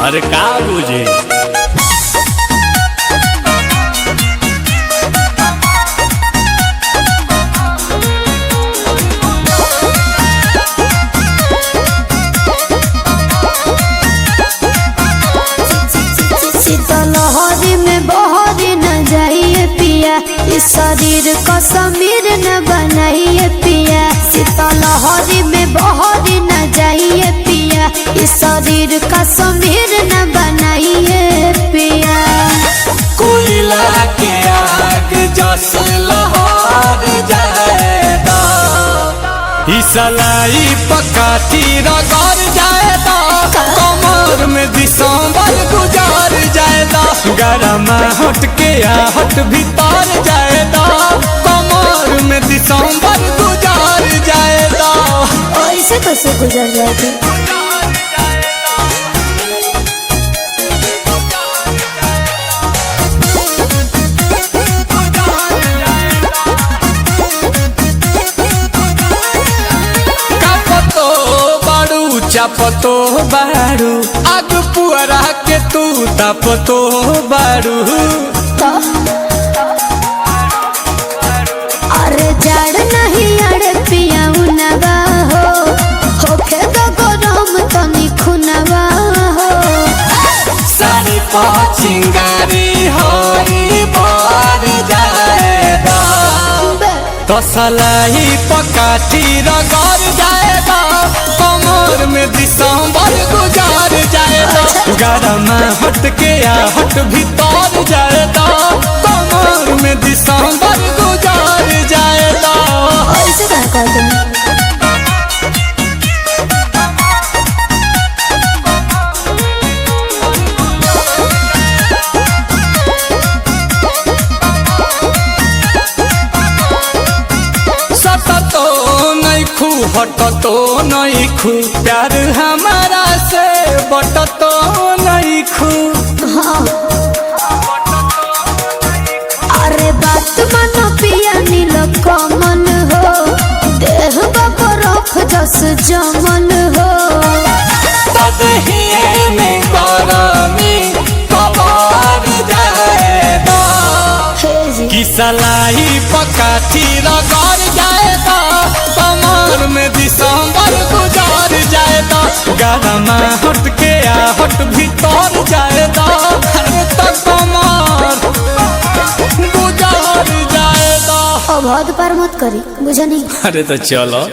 अरे का बुझे शीतलहरी में बहरी न जाइए पिया, इस शरीर को समीर न बनाइए पिया। शीतलहरी में बहरी न जाइए पिया, इस शरीर का समीर न बनाइए पिया। कोयला के आग जस लहर जाएगा, इसलाई पकाठी रगड़ जाएगा। कमर में दिसंबर गुजार जाएगा, गरम हट के आहट भीतर जाएगा। कमर में दिसंबर गुजार जाएगा। ऐसे कैसे गुजर जाएगी? चापतो बारू आग पुअरा के तू तापतो बारू। अरे जड़ नहीं अड़े पिया उनवा हो, होखे तो गरम तनी खुनवा हो। सारी पचिंगारी होई बार जाएगा, तो सलाई पकाठी रगड़ जाएगा। कमर में दिसंबर गुजार जाएगा, गरम हट के आहट भीतर जाएगा। कमर में दिसंबर गुजार जाएगा। ऐसे क्या कहते हैं? हटतो नहीं खू प्यार हमारा से बटतो नहीं खू। हाँ। अरे बात मानो पिया नील कमल हो, देह बरफ जस जमल हो। तदहिए में गरमी कबार जाएगा, कि सलाई पकाठी रगड़ जाएगा। कमर में दिसंबर गुजार जाएगा, गरम हट के आहट भीतर जाएगा। तक कमर गुजार जाएगा। अब हद पार मत करी, बुझा नहीं? अरे तो चलो।